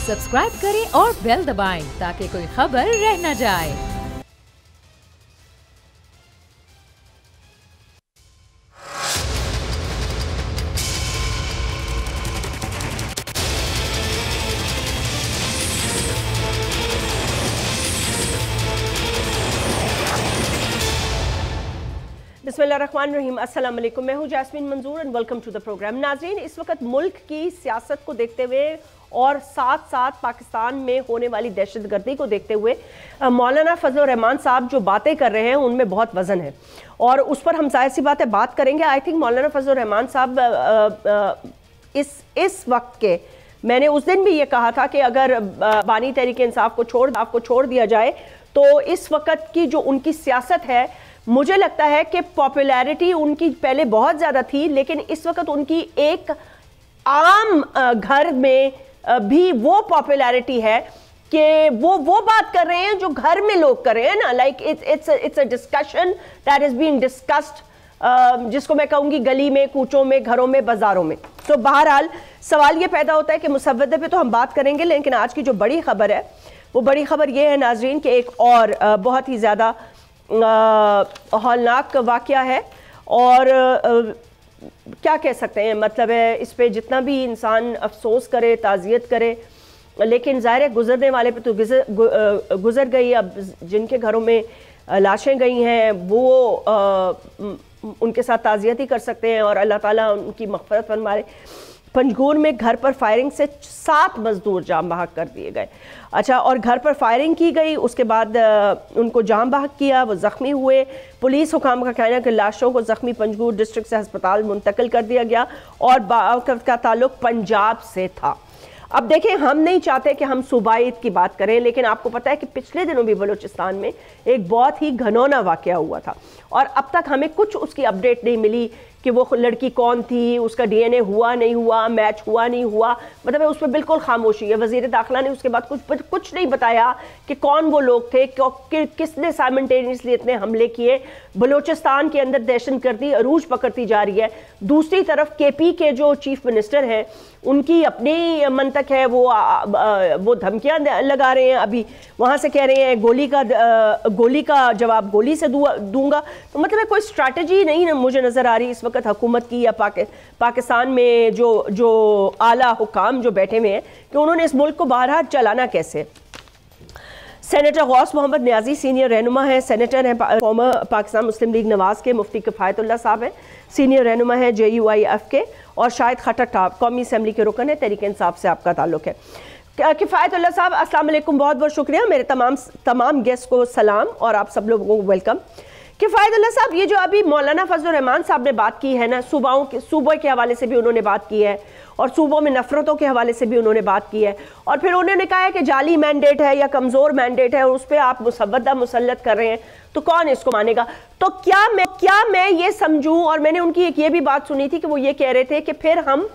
Subscribe करें और bell दबाएं ताकि कोई खबर रह न जाए। बिस्मिल्लाहिर्रहमानिर्रहीम, अस्सलाम वालेकुम। मैं हूं Jasmeen Manzoor and welcome to the program. नाज़रीन, इस वक्त मुल्क की सियासत को देखते हुए और साथ साथ पाकिस्तान में होने वाली दहशतगर्दी को देखते हुए मौलाना फजल रहमान साहब जो बातें कर रहे हैं उनमें बहुत वजन है और उस पर हम जाहिर सी बात है बात करेंगे। आई थिंक मौलाना फजल रहमान साहब इस वक्त के, मैंने उस दिन भी ये कहा था कि अगर बानी तहरीक इंसाफ को छोड़ दिया जाए तो इस वक्त की जो उनकी सियासत है, मुझे लगता है कि पॉपुलैरिटी उनकी पहले बहुत ज़्यादा थी, लेकिन इस वक्त उनकी एक आम घर में भी वो पॉपुलैरिटी है कि वो बात कर रहे हैं जो घर में लोग कर रहे हैं ना। Like it's a discussion that is being discussed, जिसको मैं कहूँगी गली में, कूचों में, घरों में, बाजारों में। तो बहरहाल सवाल ये पैदा होता है कि मुसव्वदे पे तो हम बात करेंगे, लेकिन आज की जो बड़ी खबर है वो बड़ी खबर ये है नाजरीन कि एक और बहुत ही ज़्यादा हौलनाक वाक़या है और क्या कह सकते हैं, मतलब है इस पे जितना भी इंसान अफसोस करे, ताज़ियत करे, लेकिन ज़ाहिर है गुज़रने वाले पे तो गुज़र गई। अब जिनके घरों में लाशें गई हैं वो उनके साथ ताज़ियत ही कर सकते हैं और अल्लाह ताला उनकी मग़फ़िरत फरमाए। पंजगूर में घर पर फायरिंग से 7 मजदूर जाम बहक कर दिए गए। अच्छा, और घर पर फायरिंग की गई, उसके बाद उनको जाम बहक किया, वो ज़ख्मी हुए। पुलिस हुकाम का कहना है कि लाशों को ज़ख्मी पंजगूर डिस्ट्रिक्ट से अस्पताल मुंतकिल कर दिया गया और बावकत का ताल्लुक पंजाब से था। अब देखें, हम नहीं चाहते कि हम सूबाइत की बात करें, लेकिन आपको पता है कि पिछले दिनों भी बलूचिस्तान में एक बहुत ही घनौना वाक़या हुआ था और अब तक हमें कुछ उसकी अपडेट नहीं मिली कि वो लड़की कौन थी, उसका डीएनए हुआ नहीं हुआ, मैच हुआ नहीं हुआ, मतलब उस पर बिल्कुल खामोशी है। वज़ीर दाखिला ने उसके बाद कुछ नहीं बताया कि कौन वो लोग थे, किसने साइमल्टेनियसली इतने हमले किए। बलूचिस्तान के अंदर दहशतगर्दी अरूज पकड़ती जा रही है। दूसरी तरफ केपी के जो चीफ मिनिस्टर हैं उनकी अपनी मंतक है, वो धमकियाँ लगा रहे हैं। अभी वहाँ से कह रहे हैं गोली का जवाब गोली से दूंगा। तो मतलब कोई स्ट्रैटेजी नहीं मुझे नज़र आ रही इस वक्त हुकूमत की या पाकिस्तान में जो आला हुकाम जो बैठे हुए हैं कि उन्होंने इस मुल्क को बहरहाल चलाना कैसे। सेनेटर गौस मोहम्मद न्याजी सीनियर रहनुमा हैं, सेनेटर हैं फॉर्मर पाकिस्तान मुस्लिम लीग नवाज के। मुफ्ती किफ़ायतुल्लाह साहब हैं, सीनियर रहनुमा हैं JUIF के। और शाहिद खट्टर कौमी असम्बली के रुकन है, तहरीक इंसाफ से आपका ताल्लुक है। किफ़ायतुल्लाह साहब, अस्सलाम वालेकुम, बहुत बहुत शुक्रिया। मेरे तमाम गेस्ट को सलाम और आप सब लोगों को वेलकम। किफ़ायतुल्लाह साहब, ये जो अभी मौलाना फजल रहमान साहब ने बात की है ना, सूबों के हवाले से भी उन्होंने बात की है और सूबों में नफरतों के हवाले से भी उन्होंने बात की है और फिर उन्होंने कहा है कि जाली मैंडेट है या कमज़ोर मैंडेट है और उस पर आप मुसव्वदा मुसल्लत कर रहे हैं, तो कौन इसको मानेगा। तो क्या मैं ये समझूं, और मैंने उनकी एक ये भी बात सुनी थी कि वो ये कह रहे थे कि फिर हम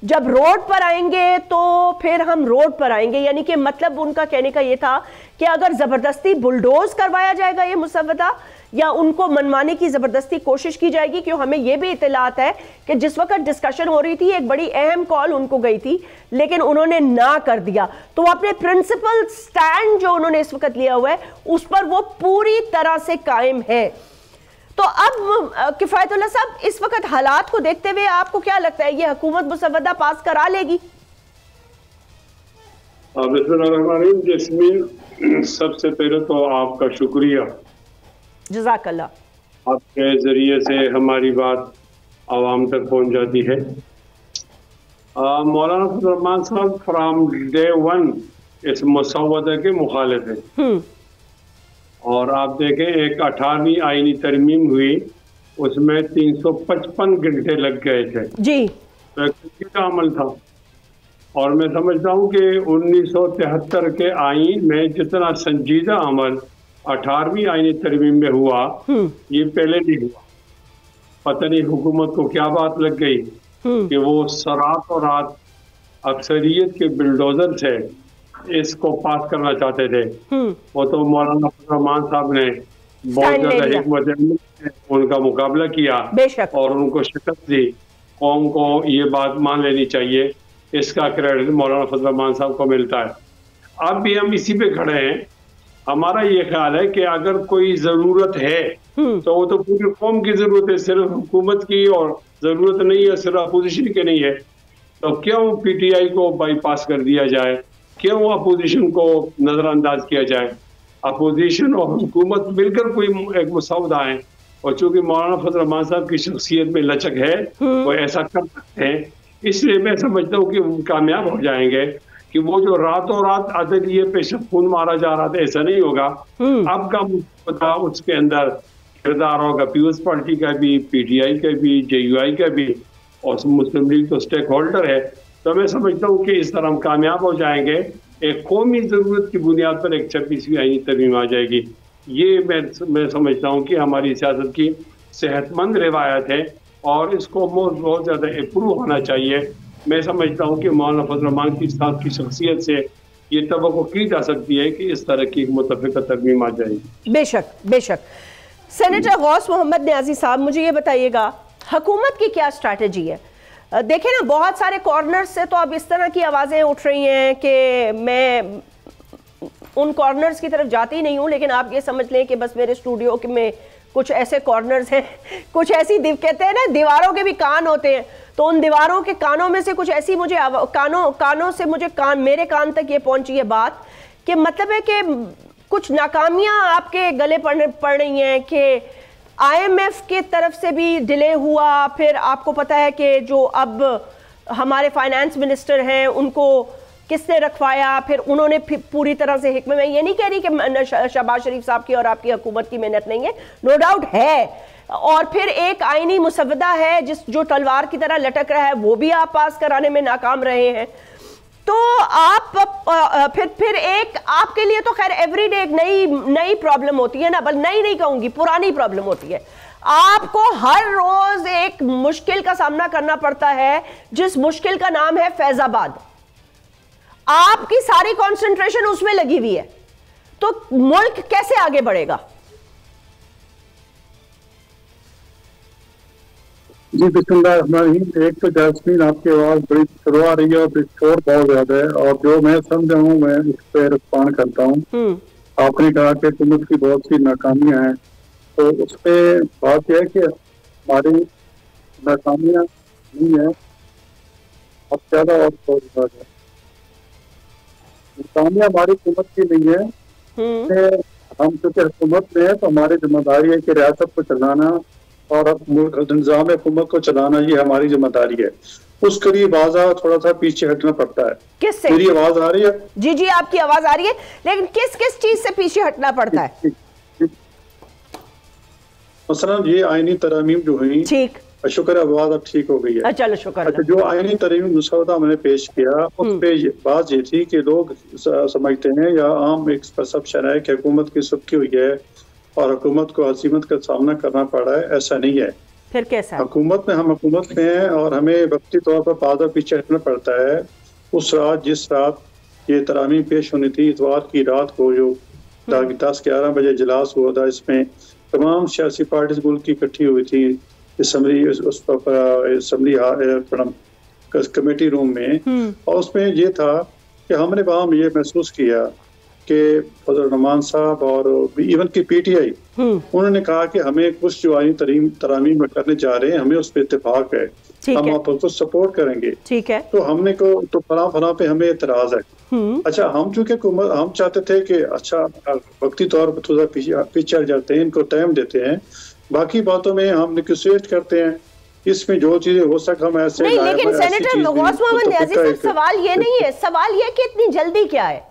जब रोड पर आएंगे तो फिर हम रोड पर आएंगे, यानी कि मतलब उनका कहने का ये था कि अगर ज़बरदस्ती बुलडोज करवाया जाएगा ये मुसव्वदा या उनको मनवाने की ज़बरदस्ती कोशिश की जाएगी। क्यों, हमें यह भी इत्तलात है कि जिस वक्त डिस्कशन हो रही थी एक बड़ी अहम कॉल उनको गई थी लेकिन उन्होंने ना कर दिया। तो अपने प्रिंसिपल स्टैंड जो उन्होंने इस वक्त लिया हुआ है उस पर वो पूरी तरह से कायम है। तो अब किफ़ायतुल्लाह साहब, इस वक्त हालात को देखते हुए आपको क्या लगता है, ये हुकूमत मुसव्वदा पास करा लेगी? जस्मीन, सबसे पहले तो आपका शुक्रिया, जज़ाकल्लाह। आपके जरिए से हमारी बात आवाम तक पहुंच जाती है। मौलाना फजल रहमान साहब फ्राम डे 1 इस मुसव्वदे के मुखालिफ हैं और आप देखें एक 18वीं आईनी तरमीम हुई, उसमें 355 घंटे लग गए थे जी, तो एक का अमल था। और मैं समझता हूँ कि 1973 के आईन में जितना संजीदा अमल 18वीं आईनी तरमीम में हुआ ये पहले नहीं हुआ। पता नहीं हुकूमत को क्या बात लग गई कि वो रात और रात अक्सरियत के बिल्डोजर से इसको पास करना चाहते थे। वो तो मौलाना फजल रहमान साहब ने बहुत ज्यादा हिकमत उनका मुकाबला किया और उनको शिकस्त दी। कौम को ये बात मान लेनी चाहिए इसका क्रेडिट मौलाना फजल रहमान साहब को मिलता है। अब भी हम इसी पे खड़े हैं। हमारा ये ख्याल है कि अगर कोई जरूरत है तो वो तो पूरी कौम की जरूरत है, सिर्फ हुकूमत की और जरूरत नहीं है, सिर्फ अपोजिशन की नहीं है। तो क्यों पीटीआई को बाईपास कर दिया जाए, क्यों अपोजिशन को नजरअंदाज किया जाए? अपोजिशन और हुकूमत मिलकर कोई एक मसौदा है, और चूंकि मौलाना फजल रहमान साहब की शख्सियत में लचक है, वो ऐसा कर सकते हैं। इसलिए मैं समझता हूँ कि वो कामयाब हो जाएंगे कि वो जो रातों रात अदलिये पे खून मारा जा रहा था, ऐसा नहीं होगा। अब का मुद्दा उसके अंदर किरदार होगा पीपल्स पार्टी का भी, पीटीआई का भी, जेयूआई का भी, और मुस्लिम लीग तो स्टेक होल्डर है। तो मैं समझता हूँ कि इस तरह हम कामयाब हो जाएंगे। एक कौमी जरूरत की बुनियाद पर एक 26वीं आईनी तरमीम आ जाएगी। ये मैं समझता हूँ कि हमारी सियासत की सेहतमंद रिवायत है और इसको बहुत ज्यादा इम्प्रूव होना चाहिए। मैं समझता हूँ कि मौलाना फजल रहमान की साथ की शख्सियत से ये तवक्को की जा सकती है कि इस तरह की मुतफ़िका तरमीम आ जाएगी। बेशक बेशक। सेनेटर गौस मोहम्मद न्याजी साहब, मुझे ये बताइएगा, हुकूमत की क्या स्ट्रैटेजी है? देखें ना, बहुत सारे कॉर्नर्स से तो अब इस तरह की आवाज़ें उठ रही हैं कि मैं उन कॉर्नर्स की तरफ जाती नहीं हूँ, लेकिन आप ये समझ लें कि बस मेरे स्टूडियो में कुछ ऐसे कॉर्नर्स हैं, कुछ ऐसी कहते हैं ना दीवारों के भी कान होते हैं, तो उन दीवारों के कानों में से कुछ ऐसी मुझे कानों से मुझे मेरे कान तक ये पहुंची है बात कि मतलब है कि कुछ नाकामियां आपके गले पड़ रही हैं कि आईएमएफ की तरफ से भी डिले हुआ। फिर आपको पता है कि जो अब हमारे फाइनेंस मिनिस्टर हैं उनको किसने रखवाया, फिर उन्होंने पूरी तरह से हिकमत, मैं ये नहीं कह रही कि शहबाज शरीफ साहब की और आपकी हुकूमत की मेहनत नहीं है, नो डाउट है। और फिर एक आईनी मुसवदा है जो तलवार की तरह लटक रहा है, वो भी आप पास कराने में नाकाम रहे हैं। तो आप फिर एक आपके लिए तो खैर एवरीडे एक नई प्रॉब्लम होती है ना, बल नई नहीं कहूंगी, पुरानी प्रॉब्लम होती है। आपको हर रोज एक मुश्किल का सामना करना पड़ता है, जिस मुश्किल का नाम है फैजाबाद। आपकी सारी कंसंट्रेशन उसमें लगी हुई है, तो मुल्क कैसे आगे बढ़ेगा? जी बिस्मिल्लाह। एक तो जैस्मीन आपकी आवाज बड़ी स्लो आ रही है और शोर बहुत ज्यादा है, और जो मैं समझा हूँ मैं उस पर रिस्पॉन्ड करता हूँ। आपने कहा कि हुकूमत की बहुत सी नाकामियां हैं, तो उस पर बात यह है कि हमारी नाकामियां नहीं है, अब ज्यादा और नाकामियां हमारी हुकूमत की नहीं है। हम चूंकि हुकूमत में है तो हमारी जिम्मेदारी है कि रियासत को चलाना और निज़ाम हुकूमत को चलाना, ये हमारी जिम्मेदारी है। उसके लिए थोड़ा सा पीछे हटना पड़ता है। किससे? मेरी आवाज आ रही है? जी जी आपकी आवाज आ रही है, लेकिन किस किस चीज से पीछे हटना पड़ता है? मसलन ये आईनी तरमीम जो हुई, ठीक, शुक्र आवाज अब ठीक हो गई है। चलो शुक्र। अच्छा, जो आईनी तरमीम मसौदा मैंने पेश किया उस पे बात ये थी कि लोग समझते हैं या आम एक परसेप्शन है कि हुकूमत की सुबकी हुई है और हुकूमत को हसीमत का सामना करना पड़ा है। ऐसा नहीं है। फिर कैसा? हुकूमत में हम हुकूमत में हैं और हमें वक्ती तौर पर बाधा पीछे हटना पड़ता है। उस रात जिस रात ये तरामीम पेश होनी थी, इतवार की रात को, जो 10-11 बजे इजलास हुआ था, इसमें तमाम सियासी पार्टीज मुल्क की इकट्ठी हुई थी असम्बली कमेटी रूम में, और उसमें ये था कि हमने वहाँ ये महसूस किया कि फजल रहमान साहब और इवन की पीटीआई उन्होंने कहा कि हमें कुछ जो आईनी तरामीम करने जा रहे हैं, हमें उस पर इत्तेफाक है, हम आपको सपोर्ट करेंगे। ठीक है। तो हमने को तो फला पे हमें एतराज है। अच्छा, हम चूंकि हम चाहते थे कि अच्छा वक्ती तौर पर थोड़ा पीछे हट जाते हैं, इनको टाइम देते हैं, बाकी बातों में हम निगोशिएट करते हैं, इसमें जो चीजें हो सके हम ऐसे। नहीं, लेकिन सेनेटर गौस मोहम्मद न्याजी साहब, सवाल ये नहीं है, सवाल ये कि इतनी जल्दी क्या है,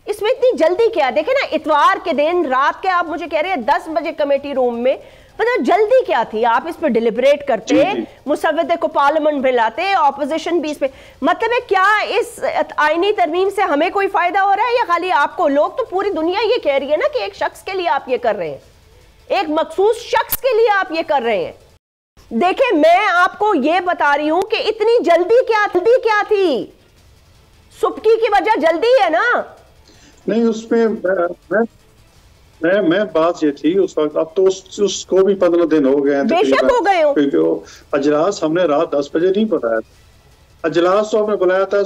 इसमें इतनी जल्दी क्या है? देखे ना, इतवार के दिन रात के आप मुझे कह रहे हैं 10 बजे कमेटी रूम में, मतलब जल्दी क्या थी? आप इस पे डिलिबरेट करते, मुसव्वदे को पार्लियामेंट में लाते, ऑपोजिशन भी इस पे, मतलब है क्या इस आईनी तरमीम से हमें कोई फायदा हो रहा है या खाली आपको? लोग तो पूरी दुनिया ये कह रही है ना कि एक शख्स के लिए आप ये कर रहे हैं, एक मखसूस शख्स के लिए आप ये कर रहे हैं। देखें, मैं आपको ये बता रही हूं कि इतनी जल्दी क्या थी? सुबकी की वजह जल्दी है ना? नहीं, उसमें मैं बात ये थी उस वक्त, अब तो उसको भी 15 दिन हो गए हैं, बेशक हो गए हो, क्योंकि अजलास हमने रात 10 बजे नहीं बताया। अजलास तो हमने बुलाया था,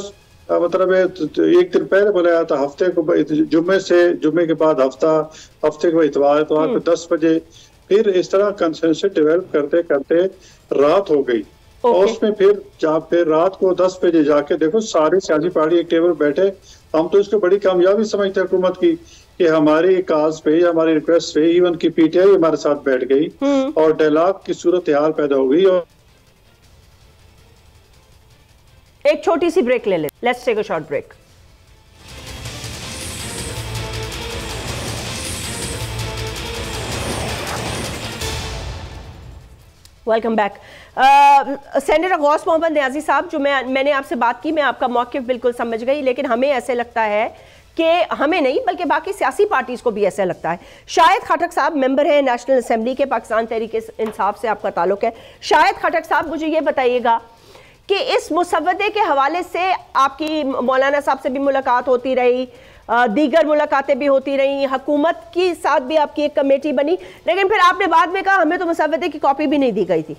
मतलब एक दिन पहले बुलाया था, हफ्ते को जुम्मे के बाद हफ्ते को इतवार पे 10 बजे। फिर इस तरह कंसेंसस डेवलप करते करते रात हो गई। और उसमें फिर रात को 10 बजे जाके देखो सारी सियासी पार्टी एक टेबल बैठे। हम तो इसको बड़ी कामयाबी समझते हैं हुकूमत की कि हमारी काज पे, हमारी रिक्वेस्ट पे इवन की पीटीआई हमारे साथ बैठ गई और डायलॉग की सूरत हाल पैदा हो गई। और एक छोटी सी ब्रेक ले लें, let's take a short break. Welcome back. Senator Ghaus Mohammad Niazi साहब, जो मैंने आपसे बात की, मैं आपका मौक़िफ़ बिल्कुल समझ गई, लेकिन हमें ऐसे लगता है कि हमें नहीं बल्कि बाकी सियासी पार्टीज को भी ऐसा लगता है। शाहिद खटक साहब मेंबर हैं नेशनल असेंबली के, पाकिस्तान तहरीक-ए-इंसाफ से आपका ताल्लुक है। शाहिद खटक साहब, मुझे ये बताइएगा कि इस मुसव्वदे के हवाले से आपकी मौलाना साहब से भी मुलाकात होती रही, दीगर मुलाकातें भी होती रही, हुकूमत के साथ भी आपकी एक कमेटी बनी, लेकिन फिर आपने बाद में कहा हमें तो मुसव्वदे की कॉपी भी नहीं दी गई थी।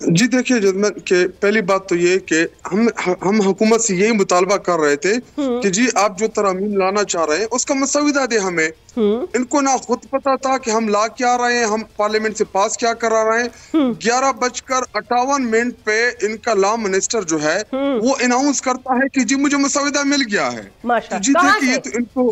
जी देखिए जजमन के पहली बात तो ये कि हम हुकूमत से यही मुतालबा कर रहे थे कि जी आप जो तरमीम लाना चाह रहे हैं उसका मसविदा दे हमें। इनको ना खुद पता था कि हम ला क्या रहे हैं, हम पार्लियामेंट से पास क्या करा रहे हैं। 11:58 पे इनका लॉ मिनिस्टर जो है वो अनाउंस करता है कि जी मुझे मसविदा मिल गया है। तो जी देखिए तो इनको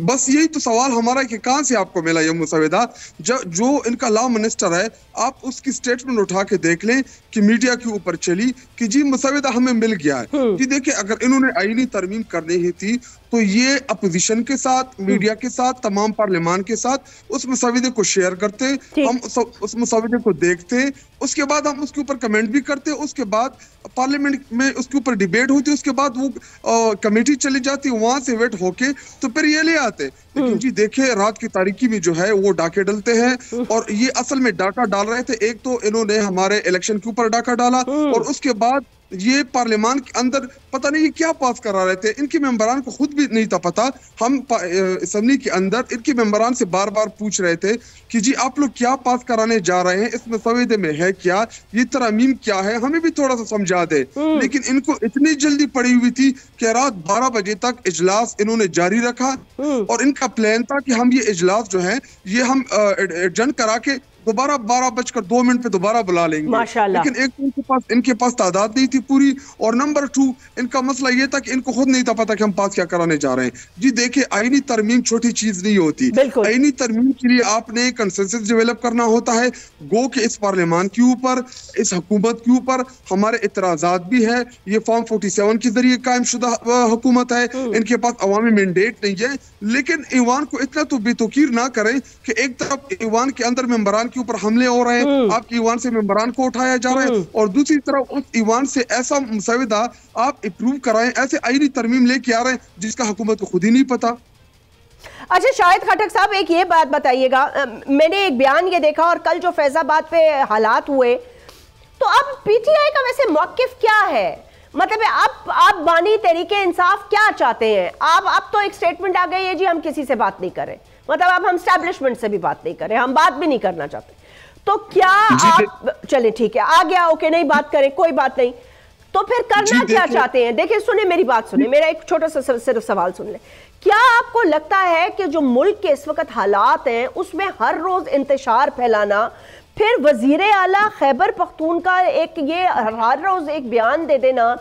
बस यही तो सवाल हमारा है कि कहां से आपको मिला ये मुसविदा। जो इनका लॉ मिनिस्टर है, आप उसकी स्टेटमेंट उठा के देख लें कि मीडिया के ऊपर चली कि जी मुसविदा हमें मिल गया है। जी देखिए अगर इन्होंने आईनी तरमीम करनी ही थी तो ये अपोजिशन के साथ, मीडिया के साथ, तमाम पार्लियामान के साथ उस मुसविदे को शेयर करते, हम उस मुसविदे को देखते, उसके बाद हम उसके ऊपर कमेंट भी करते, उसके बाद पार्लियामेंट में उसके ऊपर डिबेट होती, उसके बाद वो कमेटी चली जाती, वहां से वेट होके तो फिर ये ले आते। लेकिन जी देखिए रात की तारीकी में जो है वो डाके डलते हैं और ये असल में डाका डाल रहे थे। एक तो इन्होंने हमारे इलेक्शन के ऊपर डाका डाला और उसके बाद ये पार्लियामान के अंदर पता नहीं क्या पास करा रहे थे, इनके मेंबरान को खुद भी नहीं था पता। हम असेंबली के अंदर इनके मेंबरान से बार बार पूछ रहे थे कि जी आप लोग क्या पास कराने जा रहे हैं, इसमें सवेदे में है क्या, ये तरमीम क्या है, हमें भी थोड़ा सा समझा दे। लेकिन इनको इतनी जल्दी पड़ी हुई थी कि रात 12 बजे तक इजलास इन्होंने जारी रखा और इनका प्लान था कि हम ये इजलास जो है ये हम एडजर्न करा के दोबारा 12:02 पे दोबारा बुला लेंगे। लेकिन एक तो इनके पास तादाद नहीं थी पूरी, और नंबर 2 इनका मसला ये था कि इनको खुद नहीं था पता कि हम पास क्या कराने जा रहे हैं। जी देखिए आईनी तरमीम छोटी चीज नहीं होती। आईनी तरमीम के लिए आपने कंसेंसस डेवलप करना होता है। गो के इस पार्लियामान के ऊपर, इस हुकूमत के ऊपर हमारे इतराजात भी है। ये फॉर्म 47 के जरिए कायम शुदा हुकूमत है, इनके पास अवामी मैंडेट नहीं है। लेकिन ईवान को इतना तो बेतुकीर ना करें कि एक तरफ ईवान के अंदर मेंबरान के ऊपर हमले हो रहे हैं, आपके ईवान से मेंबरान को उठाया जा रहा है, और दूसरी तरफ उस ईवान से ऐसा मुसविदा आप अप्रूव कराएं, ऐसे आईनी तरमीम लेके आ रहे हैं जिसका हुकूमत को खुद ही नहीं पता। अच्छा शाहिद खटक साहब, एक ये बात बताइएगा, मैंने एक बयान ये देखा और कल जो फैजाबाद पे हालात हुए, तो अब पीटीआई का वैसे मौकिफ क्या है? मतलब आप बानी तहरीके इंसाफ क्या चाहते हैं? आप तो एक स्टेटमेंट आ गई है जी हम किसी से बात नहीं करें, मतलब अब हम एस्टैब्लिशमेंट से भी बात नहीं करें, हम बात भी नहीं करना चाहते। तो क्या आप चले ठीक है आ गया, ओके नहीं बात करें कोई बात नहीं, तो फिर करना क्या चाहते हैं? देखिए सुने मेरी बात सुने, मेरा एक छोटा सा सिर्फ सवाल सुन ले। क्या आपको लगता है कि जो मुल्क के इस वक्त हालात हैं उसमें हर रोज इंतशार फैलाना, फिर वजीर आला खैबर पख्तूनख्वा एक ये हर रोज एक बयान दे देना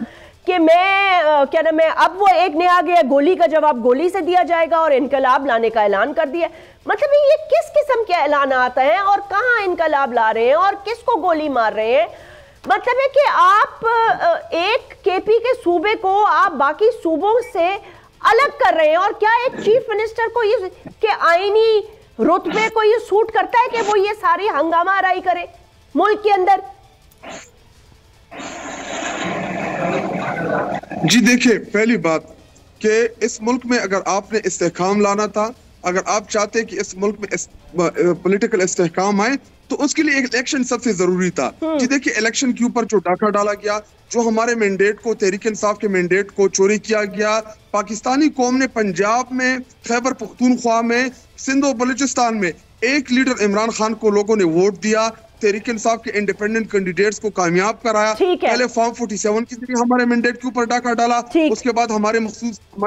कि मैं क्या नाम है, अब वो एक ने आ गया गोली का जवाब गोली से दिया जाएगा और इनकलाब लाने का ऐलान कर दिया, मतलब ये किस किस्म के ऐलान आते हैं और कहाँ इनकलाब ला रहे हैं और किसको गोली मार रहे हैं? मतलब है कि आप एक केपी के सूबे को आप बाकी सूबों से अलग कर रहे हैं, और क्या एक चीफ मिनिस्टर को ये के आईनी रुतबे को ये सूट करता है कि वो ये सारी हंगामा आराई करे मुल्क के अंदर? जी देखिए पहली बात कि इस मुल्क में अगर आपने इस्तेहकाम लाना था, अगर आप चाहते हैं कि इस मुल्क में पॉलिटिकल इस्तेहकाम आए, तो उसके लिए एक इलेक्शन सबसे जरूरी था। जी देखिए इलेक्शन के ऊपर जो डाका डाला गया, जो हमारे मैंडेट को, तहरीक इंसाफ के मैंडेट को चोरी किया गया, पाकिस्तानी कौम ने पंजाब में, खैबर पख्तूनख्वा में, सिंध और बलूचिस्तान में एक लीडर इमरान खान को लोगों ने वोट दिया, तहरीक इंसाफ के इंडिपेंडेंट कैंडिडेट्स को कामयाब कराया। पहले फॉर्म 47 के जरिए हमारे मैंडेट के ऊपर डाका डाला, उसके बाद हमारे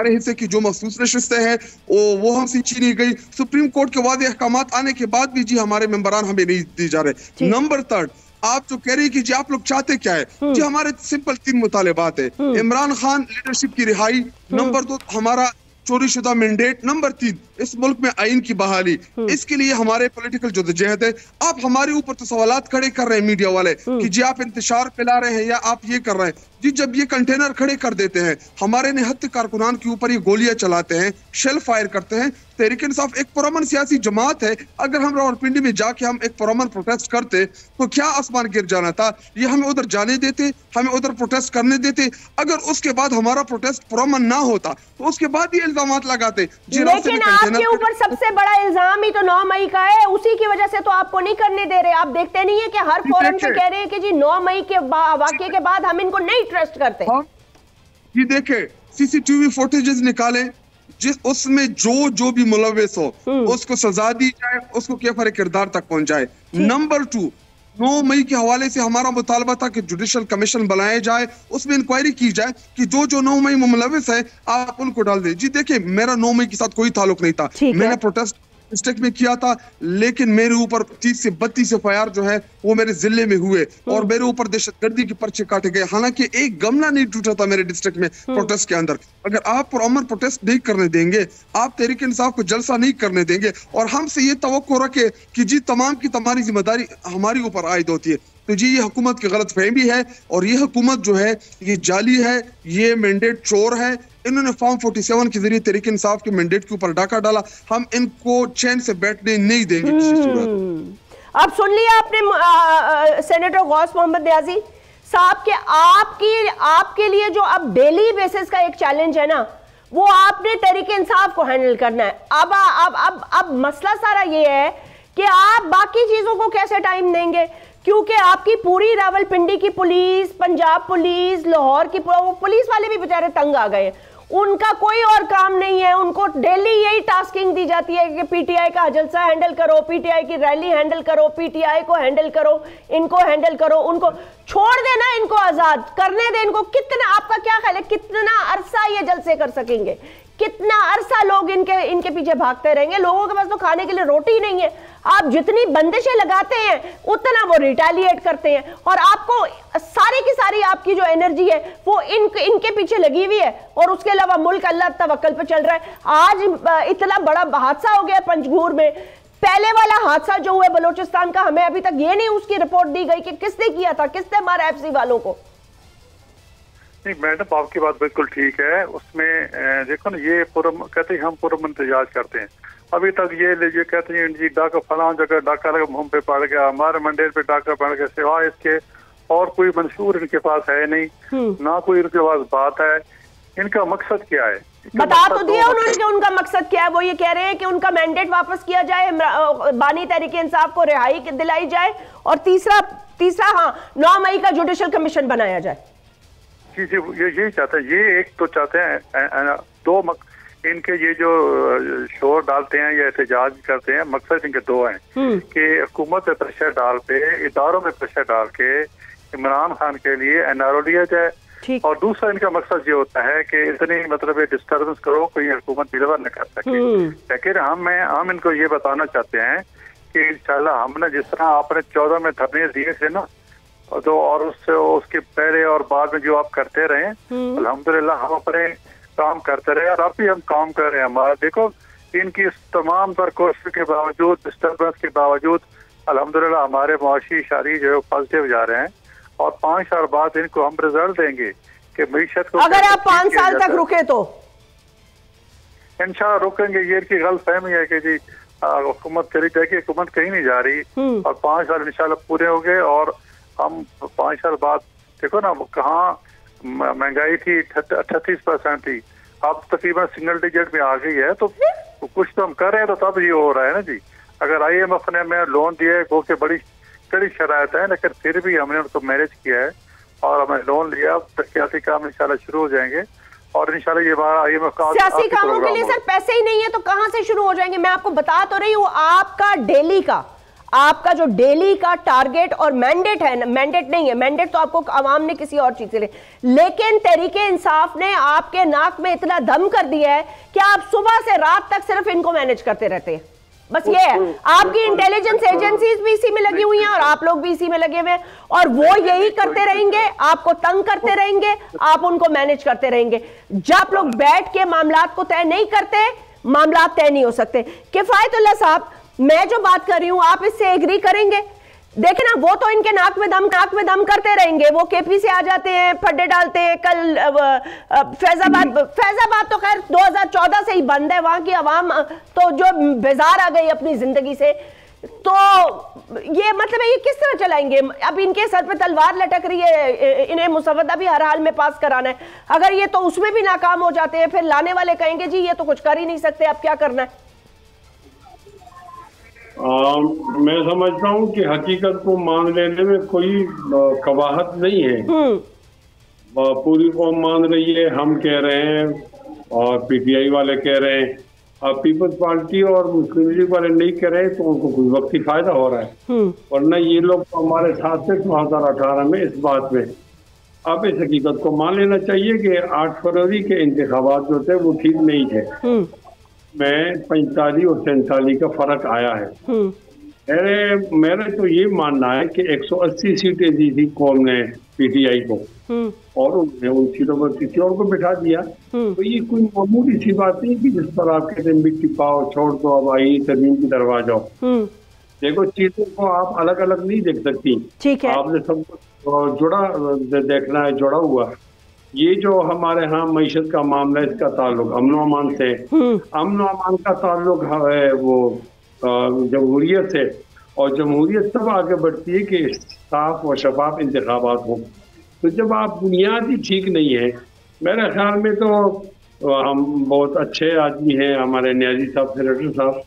हिस्से की जो मखसूस नशिस्तें हैं वो हमसे छीनी गई। सुप्रीम कोर्ट के वादे अहकामात आने के बाद भी जी हमारे मेंबरान हमें नहीं दी जा रहे। नंबर 3, आप जो कह रही है कि जी आप लोग चाहते क्या है, जी हमारे सिंपल 3 मुतालिबात है। इमरान खान लीडरशिप की रिहाई, नंबर 2 हमारा चोरी शुदा मैंडेट, नंबर 3 इस मुल्क में आइन की बहाली। इसके लिए हमारे पॉलिटिकल जदोजहद है। आप हमारे ऊपर तो सवालात खड़े कर रहे हैं मीडिया वाले कि जी आप इंतशार फैला रहे हैं या आप ये कर रहे हैं। जी जब ये कंटेनर खड़े कर देते हैं, हमारे निहत्ते कारकुनान के ऊपर ये गोलियां चलाते हैं, शेल फायर करते हैं। तहरीक इंसाफ एक पुरअमन सियासी जमात है। अगर हम रावलपिंडी में जाके हम एक पुरअमन प्रोटेस्ट करते तो क्या आसमान गिर जाना था? ये हमें उधर जाने देते, हमें उधर प्रोटेस्ट करने देते। अगर उसके बाद हमारा प्रोटेस्ट पुरअमन ना होता तो उसके बाद ये इल्जामात लगाते। लेकिन आपके ऊपर सबसे बड़ा इल्जाम ही तो 9 मई का है, उसी की वजह से तो आपको नहीं करने दे रहे। आप देखते नहीं है कि हर फोरम पे कह रहे हैं कि जी 9 मई के वाकये के बाद हम इनको नहीं ट्रस्ट करते। ये देखे सीसीटीवी फुटेजेस निकाले, जिस उसमें जो भी मुलविस हो उसको सजा दी जाए, उसको केफर किरदार तक पहुंचाए। नंबर 2, 9 मई के हवाले से हमारा मुतालबा था कि जुडिशल कमीशन बनाया जाए, उसमें इंक्वायरी की जाए कि जो 9 मई में मुलविस है आप उनको डाल दे। जी देखिए मेरा 9 मई के साथ कोई ताल्लुक नहीं था, मैंने प्रोटेस्ट डिस्ट्रिक्ट में किया था, लेकिन मेरे ऊपर 30 से 32 एफआईआर जो है वो मेरे जिले में हुए और मेरे ऊपर दहशतगर्दी के पर्चे काटे गए। हालांकि एक गमला नहीं टूटा था मेरे डिस्ट्रिक्ट में प्रोटेस्ट के अंदर। अगर आप पुरअमन प्रोटेस्ट नहीं करने देंगे, आप तहरीक इंसाफ को जलसा नहीं करने देंगे और हमसे ये तवक्को रखे कि जी तमाम की तमारी जिम्मेदारी हमारी ऊपर आयद होती है, तो जी ये हुकूमत की गलत फहमी है और ये हुकूमत जो है ये जाली है, ये मैंडेट चोर है। इन्होंने फॉर्म 47 के जरिए तहरीक इंसाफ के मैंडेट के ऊपर डाका डाला। हम इनको चैन से बैठने नहीं देंगे किसी सूरत। अब सुन लिया आपने सेनेटर गौस मोहम्मद न्याजी साहब के आपके लिए जो अब डेली बेसिस का एक चैलेंज है ना, वो आपने तहरीक इंसाफ को हैंडल करना है। अब मसला सारा ये है कि आप बाकी चीजों को कैसे टाइम देंगे, क्योंकि आपकी पूरी रावलपिंडी की पुलिस, पंजाब पुलिस, लाहौर की पुलिस वाले भी बेचारे तंग आ गए। उनका कोई और काम नहीं है, उनको डेली यही टास्किंग दी जाती है कि पीटीआई का जलसा हैंडल करो, पीटीआई की रैली हैंडल करो, पीटीआई को हैंडल करो, इनको हैंडल करो, उनको छोड़ देना, इनको आजाद करने दे इनको। कितना, आपका क्या ख्याल है कितना अरसा ये जलसे कर सकेंगे? कितना अरसा लोग इनके पीछे भागते रहेंगे? लोगों के पास तो खाने के लिए रोटी नहीं है। आप जितनी बंदिशें लगाते हैं उतना वो रिटेलिएट करते हैं और आपको सारी की सारी आपकी जो एनर्जी है वो इनके पीछे लगी हुई है और उसके अलावा मुल्क अल्लाह तवक्कल पे चल रहा है। आज इतना बड़ा हादसा हो गया पंजगूर में, पहले वाला हादसा जो हुआ बलोचिस्तान का, हमें अभी तक ये नहीं उसकी रिपोर्ट दी गई कि किसने किया था, किसने मारा एफसी वालों को। नहीं मैडम आपकी बात बिल्कुल ठीक है। उसमें देखो ना, ये कहते हैं हम पुरअमन एहतजाज करते हैं, अभी तक ये कहते हैं जी डाका फलां जगह डाका लगा, मुंह पे पड़ गया, हमारे मंडेर पे डाका पड़ गया, सिवाय इसके और कोई मंशूर इनके पास है नहीं, ना कोई इनके पास बात है। इनका मकसद क्या है? बता तो दिया उन्होंने कि उनका मकसद क्या है। वो ये कह रहे हैं कि उनका मैंडेट वापस किया जाए, बानी तहरीक इंसाफ को रिहाई दिलाई जाए और तीसरा हाँ 9 मई का जुडिशल कमीशन बनाया जाए। जी यही चाहते हैं। ये एक तो चाहते हैं इनके ये जो शोर डालते हैं या एहतजाज करते हैं, मकसद इनके 2 हैं कि हुकूमत पे प्रेशर डाल के, इदारों में प्रेशर डाल के इमरान खान के लिए एनआरओ लिया जाए और दूसरा इनका मकसद ये होता है कि इतनी मतलब डिस्टर्बेंस करो कोई हुकूमत डिलीवर न कर सके। लेकिन हम इनको ये बताना चाहते हैं कि इंशाल्लाह हमने जिस तरह आपने 14 में धरने दिए थे ना, तो और उसके पहले और बाद में जो आप करते रहे, अल्हम्दुलिल्लाह हम अपने काम करते रहे और अब भी हम काम कर रहे हैं। हमारा देखो इनकी तमाम तर कोशिश के बावजूद, डिस्टर्बेंस के बावजूद अल्हम्दुलिल्लाह हमारे मुआशी इशारे जो है पॉजिटिव जा रहे हैं और 5 साल बाद इनको हम रिजल्ट देंगे कि मईशत को। अगर आप 5 साल तक रुके तो इंशाल्लाह रुकेंगे। ये इनकी गलतफहमी है कि जी हुकूमत चली जाएगी, हुकूमत कहीं नहीं जा रही और 5 साल इंशाल्लाह पूरे हो गए और हम 5 साल बाद देखो ना कहाँ महंगाई थी 38% थी, अब तकरीबन सिंगल डिजिट में आ गई है। तो कुछ तो हम कर रहे हैं, तो तब ये हो रहा है ना जी। अगर IMF ने हमें लोन दिया है वो के बड़ी कड़ी शरायत है, लेकिन फिर भी हमने उनको मैनेज किया है और हमें लोन लिया। सियासी काम इंशाल्लाह शुरू हो जाएंगे और इंशाल्लाह ये बार IMF का सियासी कामों के लिए सर पैसे ही नहीं है तो कहाँ से शुरू हो जाएंगे? मैं आपको बता तो रही हूँ, आपका डेली का आपका जो डेली का टारगेट और मैंडेट है, मैंडेट नहीं है, मैंडेट तो आपको आवाम ने किसी और चीज से ले, लेकिन तहरीके इंसाफ ने आपके नाक में इतना दम कर दिया है कि आप सुबह से रात तक सिर्फ इनको मैनेज करते रहते हैं। बस ये है, आपकी इंटेलिजेंस एजेंसीज भी इसी में लगी हुई हैं और आप लोग भी इसी में लगे हुए हैं, और वो यही करते रहेंगे, आपको तंग करते रहेंगे, आप उनको मैनेज करते रहेंगे। जब आप लोग बैठ के मामलात को तय नहीं करते, मामलात तय नहीं हो सकते। किफायतुल्लाह साहब, मैं जो बात कर रही हूं आप इससे एग्री करेंगे? देखे ना, वो तो इनके नाक में दम करते रहेंगे, वो केपी से आ जाते हैं, फड्डे डालते हैं। कल फैजाबाद तो खैर 2014 से ही बंद है, वहां की आवाम तो जो बेजार आ गई अपनी जिंदगी से। तो ये मतलब है, ये किस तरह चलाएंगे? अब इनके सर पे तलवार लटक रही है, इन्हें मुसवदा भी हर हाल में पास कराना है। अगर ये तो उसमें भी नाकाम हो जाते हैं, फिर लाने वाले कहेंगे जी ये तो कुछ कर ही नहीं सकते, अब क्या करना है? मैं समझता हूँ कि हकीकत को मान लेने में कोई कबाहत नहीं है। पूरी कौम मान रही है, हम कह रहे हैं और पीटीआई वाले कह रहे हैं। अब पीपल्स पार्टी और मुस्लिम लीग वाले नहीं कह रहे तो उनको कोई वक्ती फायदा हो रहा है, वरना ये लोग तो हमारे साथ थे 2018 में इस बात में। अब इस हकीकत को मान लेना चाहिए कि 8 फरवरी के इंतखाबात जो थे वो ठीक नहीं थे। में 45 और 47 का फर्क आया है। मेरे तो ये मानना है कि 180 सीटें दी थी कौम ने पीटीआई को और उन्होंने उन सीटों पर किसी और को बिठा दिया। तो ये कोई मामूली सी बात नहीं कि जिस पर आप कहते हैं मिट्टी पाओ छोड़ दो, अब आई तरमीम की तरफ आ जाओ। देखो, चीजों को आप अलग अलग नहीं देख सकती, आपने सबको जुड़ा देखना है, जुड़ा हुआ। ये जो हमारे यहाँ मईशत का मामला है, इसका ताल्लुक अमन अमान से, अमन अमान का ताल्लुक है वो जमहूरियत से, और जमहूरियत तब आगे बढ़ती है कि साफ और शफाफ इंतखाबात हो। तो जब आप बुनियाद ही ठीक नहीं है, मेरे ख्याल में तो हम बहुत अच्छे आदमी हैं हमारे न्याजी साहब, सेनेटर साहब,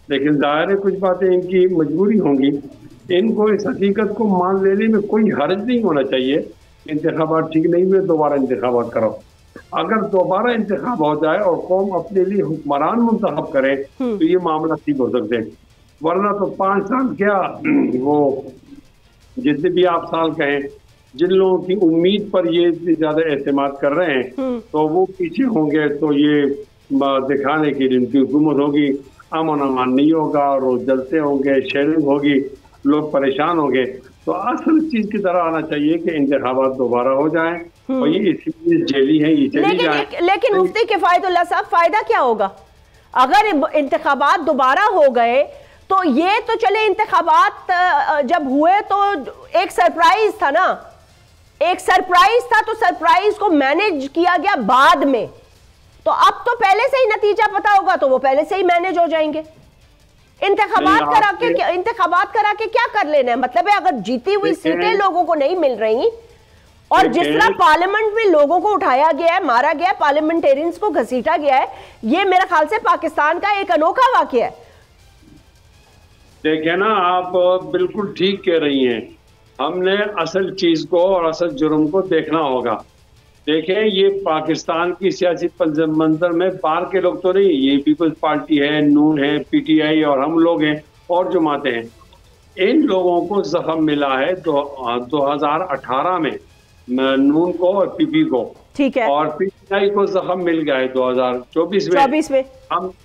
लेकिन जाहिर है कुछ बातें इनकी मजबूरी होंगी। इनको इस हकीकत को मान लेने में कोई हर्ज नहीं होना चाहिए। इंतखाबात ठीक नहीं हुए, दोबारा इंतखाबात करो। अगर दोबारा इंतखाब हो जाए और कौम अपने लिए हुक्मरान मुंतखब करे तो ये मामला ठीक हो सकते हैं, वरना तो 5 साल क्या, वो जितने भी आप साल कहें, जिन लोगों की उम्मीद पर ये इतनी ज्यादा एतमाद कर रहे हैं तो वो पीछे होंगे। तो ये दिखाने की जिनकी हुकूमत होगी, अमन अमान नहीं होगा, रोज जलते होंगे, शेयरिंग होगी, लोग परेशान होंगे। तो असल चीज की तरह आना चाहिए कि इंतखाबात दोबारा हो जाएं और ये इसलिए जेली है, ये चली जाए। लेकिन मुफ्ती किफायतुल्लाह साहब, फायदा क्या होगा अगर इंतखाबात दोबारा हो गए? तो ये तो चले, इंतखाबात जब हुए तो एक सरप्राइज था ना, एक सरप्राइज था, तो सरप्राइज को मैनेज किया गया बाद में। तो अब तो पहले से ही नतीजा पता होगा, तो वो पहले से ही मैनेज हो जाएंगे। इंतखाबात करा के क्या कर लेना है? मतलब है, अगर जीती हुई सीटें लोगों को नहीं मिल रही, और जिस तरह पार्लियामेंट में लोगों को उठाया गया है, मारा गया है, पार्लियामेंटेरियंस को घसीटा गया है, ये मेरे ख्याल से पाकिस्तान का एक अनोखा वाकया है। देखिए ना, आप बिल्कुल ठीक कह रही हैं। हमने असल चीज को और असल जुर्म को देखना होगा। देखें, ये पाकिस्तान की सियासी मंजर में बाहर के लोग तो नहीं, ये पीपल्स पार्टी है, नून है, पीटीआई और हम लोग हैं और जमातें हैं। इन लोगों को जख्म मिला है 2018 में, नून को और पीपी को, ठीक है, और पीटीआई को जख्म मिल गया है 2024 में।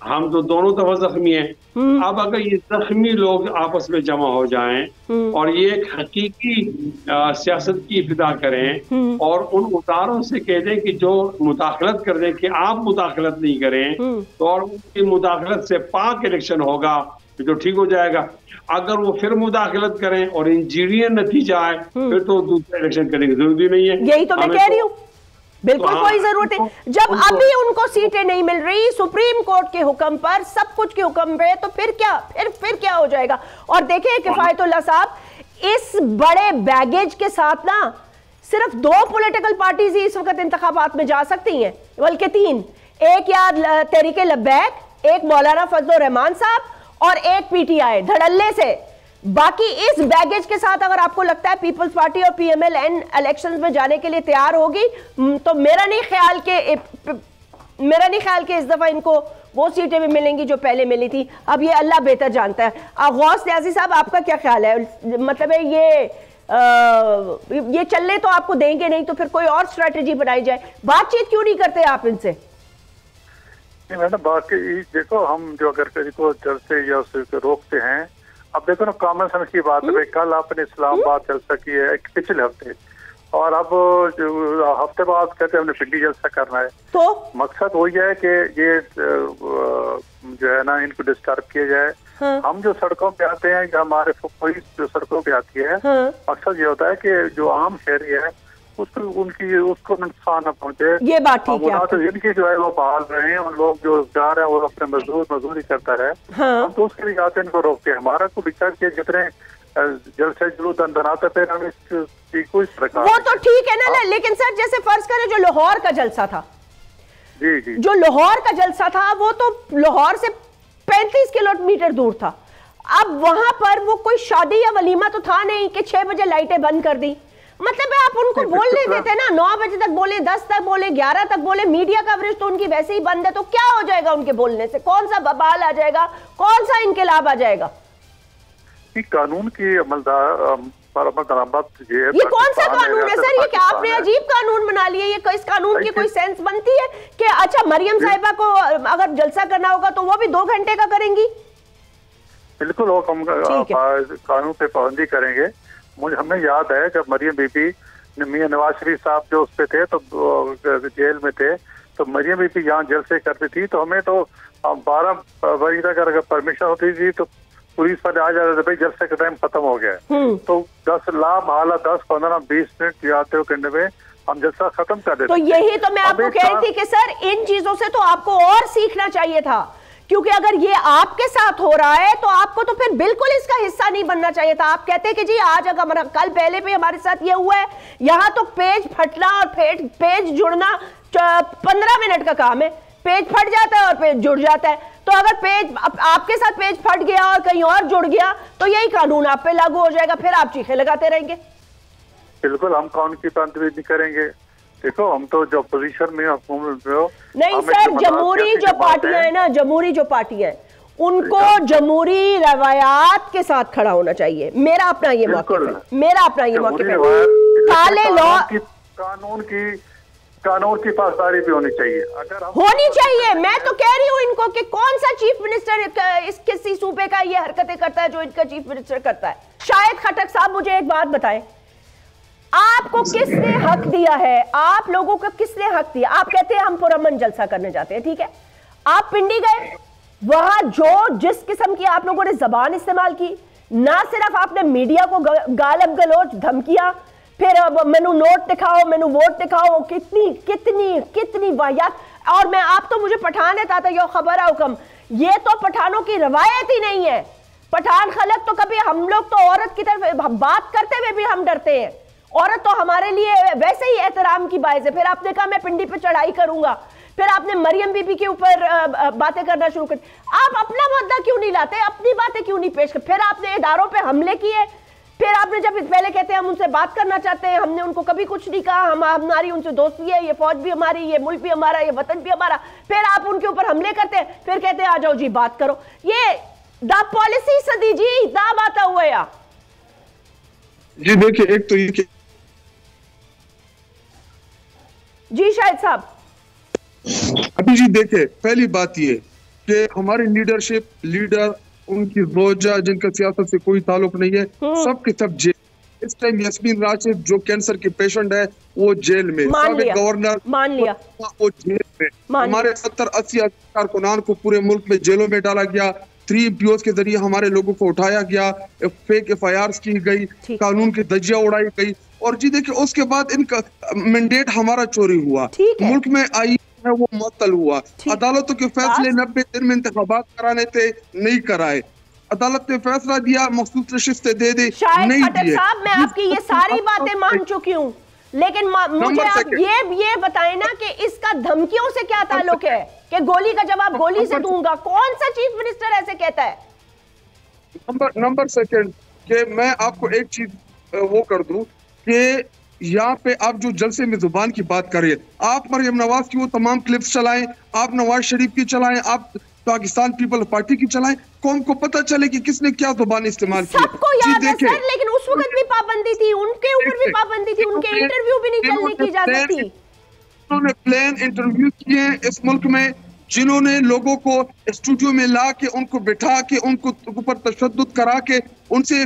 हम तो दोनों तरफ जख्मी हैं। अब अगर ये जख्मी लोग आपस में जमा हो जाएं और ये एक हकीकी सियासत की इब्तिदा करें और उन उतारों से कह दें कि जो मुदाखलत कर दें कि आप मुदाखलत नहीं करें, तो और उनकी मुदाखलत से पाक इलेक्शन होगा तो ठीक हो जाएगा। अगर वो फिर मुदाखलत करें और इंजीनियर नतीजा आए, फिर तो दूसरा इलेक्शन करने की जरूरत नहीं है। यही तो मैं कह रही हूँ, बिल्कुल कोई जरूरत है। जब अभी उनको सीटें नहीं मिल रही सुप्रीम कोर्ट के हुक्म पर, सब कुछ के हुक्म पे, तो फिर क्या हो जाएगा? और देखिए किफायतुल्लाह साहब, इस बड़े बैगेज के साथ ना सिर्फ 2 पॉलिटिकल पार्टीज ही इस वक्त इंतखाबात में जा सकती हैं, बल्कि 3। एक यार तहरीके लब्बैक, एक मौलाना फजलुर रहमान साहब और एक पीटीआई धड़ल्ले से। बाकी इस बैगेज के साथ अगर आपको लगता है पीपल्स पार्टी और पीएमएल इलेक्शंस में जाने के लिए तैयार होगी, तो मेरा नहीं ख्याल कि इस दफा इनको वो सीटें भी मिलेंगी जो पहले मिली थी। अब ये अल्लाह बेहतर जानता है। गौस न्याज़ी साहब, आपका क्या ख्याल है? मतलब है ये चलने तो आपको देंगे नहीं, तो फिर कोई और स्ट्रेटेजी बनाई जाए। बातचीत क्यों नहीं करते आप इनसे? नहीं मैडम, बाकी देखो, हम जो अगर किसी को जलसे या उसको रोकते हैं, अब देखो ना, कॉमन सेंस की बात है। कल आपने इस्लामाबाद जलसा किया है पिछले हफ्ते, और अब जो हफ्ते बाद कहते हैं हमने पिंडी जलसा करना है। तो मकसद वही है कि ये जो है ना, इनको डिस्टर्ब किया जाए। हाँ। हम जो सड़कों पे आते हैं, हमारे पुलिस जो सड़कों पे आती है, हाँ। मकसद ये होता है कि जो आम शहरी है उसको नुकसान न पहुंचे। ये बात ठीक है। तो जिनकी जो है वो बहाल रहे हैं, और लोग जो जा रहे हैं वो अपने मजदूरी करता है। हाँ। हम तो उसके लिए आते हैं, इनको रोकते हैं। हमारा को विचार किया जितने जलसे जुलूस बनाते थे हम कोई प्रकार, वो तो ठीक है ना। लेकिन सर, जैसे फर्ज करें जो लाहौर का जलसा था, जी जी, जो लाहौर का जलसा था वो तो लाहौर से 35 किलोमीटर दूर था। अब वहां पर वो कोई शादी या वलीमा तो था नहीं कि 6 बजे लाइटें बंद कर दी। मतलब आप उनको बोलने देते ना, 9 बजे तक बोले, 10 तक बोले, 11 तक बोले। मीडिया कवरेज तो उनकी वैसे ही बंद है, तो क्या हो जाएगा उनके बोलने से? कौन सा बवाल आ जाएगा, कौन सा इनकलाब आ जाएगा? कानून की ये कौन सा कानून है सर? ये क्या आपने अजीब कानून बना लिया? ये इस कानून की कोई सेंस बनती है कि अच्छा मरियम साहिबा को अगर जलसा करना होगा तो वो भी 2 घंटे का करेंगी? बिल्कुल, वो हम कानून पे पाबंदी करेंगे। मुझे हमें याद है जब मरियम बीबी, मियां नवाज शरीफ साहब जो उस पे थे, तो जेल में थे, तो मरियम बीबी यहाँ जलसे करती थी, तो हमें तो 12 बजे तक अगर परमिशन होती थी तो पुलिस वाले आ जाते थे, भाई जलसे का टाइम खत्म हो गया है। तो 10 लाभ हाला 10, 15, 20 मिनट जाते हो करने में हम जलसा खत्म कर देते। तो यही तो मैं आपको कह रही थी कि सर, इन चीजों से तो आपको और सीखना चाहिए था, क्योंकि अगर ये आपके साथ हो रहा है तो आपको तो फिर बिल्कुल इसका हिस्सा नहीं बनना चाहिए था। आप कहते कि जी आज अगर कल पहले पे हमारे साथ ये हुआ है, यहाँ तो पेज फटना और पेज जुड़ना 15 मिनट का काम है। पेज फट जाता है और पेज जुड़ जाता है। तो अगर पेज आपके साथ पेज फट गया और कहीं और जुड़ गया तो यही कानून आप पे लागू हो जाएगा, फिर आप चीखे लगाते रहेंगे। बिल्कुल, हम कानून की पाबंदी नहीं करेंगे। देखो, हम तो जो पोजीशन में नहीं सर, जमहूरी जो पार्टियां है ना, जमहूरी जो पार्टियां है, उनको जमहूरी रवायात के साथ खड़ा होना चाहिए। मेरा अपना ये मौक़िफ़ है, मेरा अपना ये मौक़िफ़ है। काले लॉ कानून की पासदारी भी होनी चाहिए, अगर होनी चाहिए। मैं तो कह रही हूँ इनको कि कौन सा चीफ मिनिस्टर इस किसी सूबे का ये हरकतें करता है जो इनका चीफ मिनिस्टर करता है। शायद खटक साहब मुझे एक बात बताएं, आपको किसने हक दिया है? आप लोगों को किसने हक दिया? आप कहते हैं हम पुरअमन जलसा करने जाते हैं, ठीक है। आप पिंडी गए, वहां जो जिस किस्म की आप लोगों ने जबान इस्तेमाल की, ना सिर्फ आपने मीडिया को गालब गलोच धमकियां, फिर मैनू नोट दिखाओ, मैनू वोट दिखाओ, कितनी कितनी कितनी वाहियात। और मैं आप तो मुझे पठान है यो खबर हुक्म, ये तो पठानों की रवायत ही नहीं है। पठान खलक तो कभी, हम लोग तो औरत की तरफ बात करते हुए भी हम डरते हैं। औरत तो हमारे लिए वैसे ही एहतराम की बाइज़ है। फिर आपने कहा मैं पिंडी पे चढ़ाई करूंगा, फिर आपने मरियम बीबी के ऊपर बातें करना शुरू कर। आप अपना मुद्दा क्यों नहीं लाते, अपनी बातें क्यों नहीं पेश कर? फिर आपने इदारों पे हमले किए, फिर आपने जब पहले कहते हैं हम उनसे बात करना चाहते हैं, हमने उनको कभी कुछ नहीं कहा, हमारी उनसे दोस्ती है, ये फौज भी हमारी, ये मुल्क भी हमारा, ये वतन भी हमारा। फिर आप उनके ऊपर हमले करते हैं, फिर कहते हैं आ जाओ जी बात करो। ये द पॉलिसी सदी जी दाम आता हुआ है। जी देखिए, एक तो ये जी शाहिद साहब, अभी जी देखे, पहली बात ये कि हमारी लीडर उनकी रोजा जिनका सियासत से कोई ताल्लुक नहीं है, सब के सब जेल। इस टाइम यास्मीन राशिद जो कैंसर की पेशेंट है वो जेल में, साबिक गवर्नर मान लिया वो जेल में, हमारे 70-80 कारकुनान को पूरे मुल्क में जेलों में डाला गया। 3 POs के जरिए हमारे लोगों को उठाया गया, फेक FIRs की गई, कानून की धज्जियां उड़ाई गई। और जी देखिए, उसके बाद इनका मैंडेट हमारा चोरी हुआ, मुल्क में आई है वो मुअत्तल हुआ। अदालतों के फैसले 90 दिन में इंतखाबात कराने थे, नहीं कराए। अदालत ने फैसला दिया मखसूस नशिस्तें दे दी, नहीं दिए। साहब, मैं आपकी ये सारी बातें मान चुकी हूँ, लेकिन मुझे आप ये बताएं ना कि इसका धमकियों से क्या ताल्लुक है कि गोली का जवाब गोली से दूंगा? कौन सा चीफ मिनिस्टर ऐसे कहता है? नंबर सेकंड कि मैं आपको एक चीज वो कर दूं कि यहाँ पे आप जो जलसे में जुबान की बात करिए, आप मरियम नवाज की वो तमाम क्लिप्स चलाएं, आप नवाज शरीफ की चलाएं, आप पाकिस्तान पीपल पार्टी की चलाएं, कौम को पता चले कि किसने क्या जुबान इस्तेमाल की। सबको याद है सर, लेकिन उस वक्त भी पाबंदी थी, उनके ऊपर भी पाबंदी थी, उनके इंटरव्यू भी नहीं चलने की इजाजत थी। उन्होंने प्लेन इंटरव्यू किए इस मुल्क में, जिन्होंने लोगों को स्टूडियो में ला के उनको बिठा के उनको ऊपर तशद्दुद करा के उनसे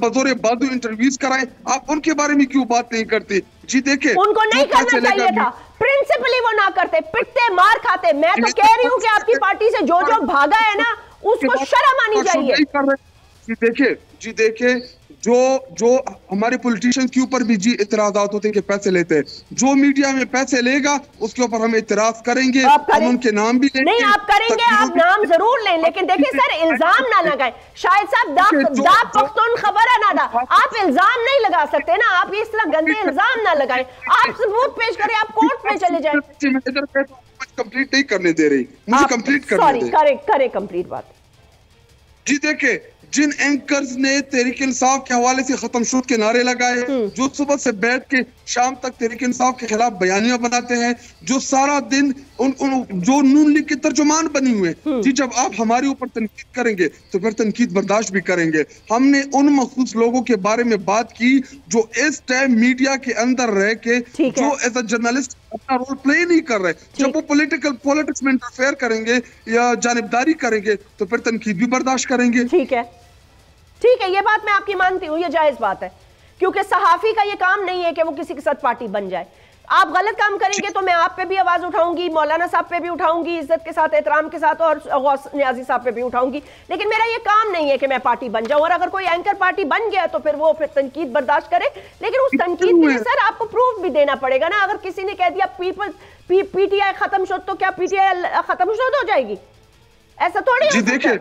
बतौर बादू इंटरव्यूज कराए। आप उनके बारे में क्यों बात नहीं करते? जी देखे, उनको नहीं करना चाहिए था, प्रिंसिपली वो ना करते, पिटते मार खाते। मैं तो कह रही हूँ कि आपकी पार्टी से जो जो भागा है ना, उसको शर्म आनी चाहिए। जी देखे, जो हमारे पॉलिटिशियंस के ऊपर भी जी इतराजात होते हैं कि पैसे लेते हैं, जो मीडिया में पैसे लेगा उसके ऊपर हम इतराज करेंगे, हम उनके नाम भी लेंगे। नहीं आप करेंगे, आप नाम जरूर लें, लेकिन देखिए सर इल्जाम ना लगाएं। शायद साहब दाब पख्तून खबर है ना दा, आप इल्जाम नहीं लगा सकते ना, आप इस तरह गंदे इल्जाम ना लगाएं, आप सबूत पेश करें, आप कोर्ट में चले जाएं। कंप्लीट नहीं करने दे रही, मुझे कंप्लीट करने दे। करे कंप्लीट बात। जी देखे, जिन एंकर्स ने तहरीक इंसाफ के हवाले से खत्म शुद के नारे लगाए, जो सुबह से बैठ के शाम तक तहरीक इंसाफ के खिलाफ बयानियां बनाते हैं, जो सारा दिन जो नून लीग के तर्जुमान बनी हुए, जी जब आप हमारे ऊपर तनकीद करेंगे तो फिर तनकीद बर्दाश्त भी करेंगे। हमने उन मखसूस लोगों के बारे में बात की जो इस टाइम मीडिया के अंदर रह के जो एज अ जर्नलिस्ट अपना रोल प्ले नहीं कर रहे। जब वो पॉलिटिक्स में इंटरफेयर करेंगे या जानिबदारी करेंगे तो फिर तनकीद भी बर्दाश्त करेंगे। ठीक है, ये बात मैं आपकी मानती हूँ, ये जायज बात है, क्योंकि सहाफी का ये काम नहीं है कि वो किसी के साथ पार्टी बन जाए। आप गलत काम करेंगे तो मैं आप पे भी आवाज उठाऊंगी, मौलाना साहब पे भी उठाऊंगी, इज्जत के साथ एहतराम के साथ, और गौस नियाजी साहब पे भी उठाऊंगी, लेकिन मेरा ये काम नहीं है कि मैं पार्टी बन जाऊं। और अगर कोई एंकर पार्टी बन गया तो फिर वो तनकीद बर्दाश्त करे, लेकिन उस तनकीद के लिए सर आपको प्रूफ भी देना पड़ेगा ना। अगर किसी ने कह दिया पीटीआई खत्म शुद, तो क्या पीटीआई खत्म शुद हो जाएगी? ऐसा थोड़ी जी देखिए,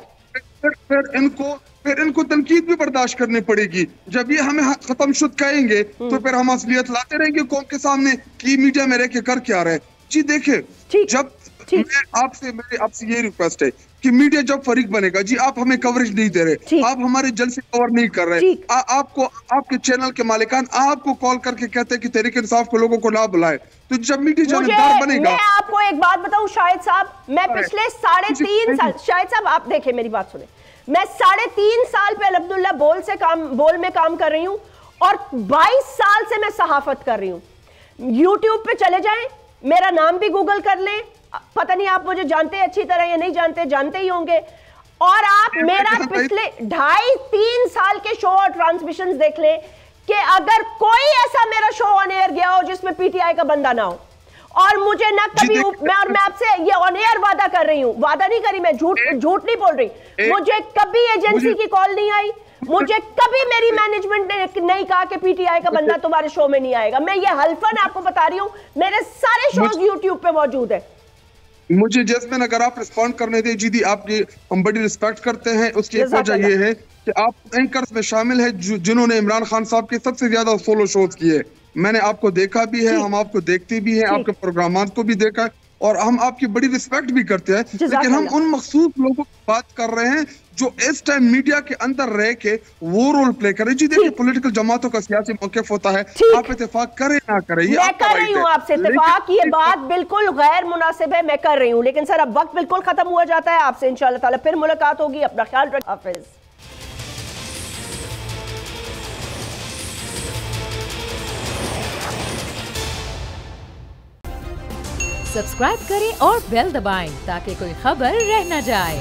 फिर इनको तनकीद भी बर्दाश्त करनी पड़ेगी। जब ये हमें खत्म शुद कहेंगे तो फिर हम असलियत लाते रहेंगे कौम के सामने कि मीडिया में रह के कर क्या रहे। जी देखिए, जब मेरी आपसे ये रिक्वेस्ट है कि मीडिया जब फरीक बनेगा, जी आप हमें कवरेज नहीं दे रहे, आप हमारे जलसे कवर नहीं कर रहे, आपको आपके चैनल के मालिकान आपको कॉल करके कहते हैं कि तहरीक इंसाफ को लोगों को ना बुलाए, तो जब मीडिया जानबदार बनेगा। मैं आपको एक बात बताऊं शाहिद साहब, मैं पिछले 3.5 साल, शाहिद साहब आप देखें मेरी बात सुने, मैं 3.5 साल पे अब्दुल्ला बोल में काम कर रही हूं और 22 साल से मैं सहाफत कर रही हूं। यूट्यूब पे चले जाएं, मेरा नाम भी गूगल कर लें, पता नहीं आप मुझे जानते हैं अच्छी तरह या नहीं जानते, जानते ही होंगे। और आप मेरा पिछले 2.5-3 साल के शो और ट्रांसमिशंस देख लें कि अगर कोई ऐसा मेरा शो ऑन एयर गया हो जिसमें पीटीआई का बंदा ना हो, और मुझे ना कभी मैं आपसे ये ऑन एयर वादा कर रही हूं, वादा नहीं करी मैं, झूठ नहीं बोल रही, मुझे कभी एजेंसी की कॉल नहीं आई, मुझे कभी मेरी मैनेजमेंट ने नहीं कहा कि पीटीआई का बंदा तुम्हारे शो में नहीं आएगा। मैं ये हल्फन आपको बता रही हूं, मेरे सारे शोज यूट्यूब पे मौजूद है। मुझे जैस्मिन अगर आप रिस्पॉन्ड करने दे जी दी, आपकी हम बड़ी रिस्पेक्ट करते हैं। उसकी एक वजह ये है कि आप एंकर्स में शामिल है जिन्होंने इमरान खान साहब के सबसे ज्यादा सोलो शोज किए। मैंने आपको देखा भी है, हम आपको देखते भी हैं, आपके प्रोग्राम को भी देखा है और हम आपकी बड़ी रिस्पेक्ट भी करते हैं, लेकिन हम उन मखसूस लोगों की बात कर रहे हैं जो इस टाइम मीडिया के अंदर रह के वो रोल प्ले करें। जी देखिए, पॉलिटिकल जमातों का सियासी मौक़िफ़ होता है, आप इत्तेफाक करें ना करें, ये मैं कर रही हूँ आपसे इत्तेफाक, ये बात बिल्कुल गैर मुनासिब है, मैं कर रही हूँ, लेकिन सर अब वक्त बिल्कुल खत्म हुआ जाता है। आपसे इंशाअल्लाह ताला फिर मुलाकात होगी, अपना ख्याल रखें, हाफिज। सब्सक्राइब करें और बेल दबाएं ताकि कोई खबर रह न जाए।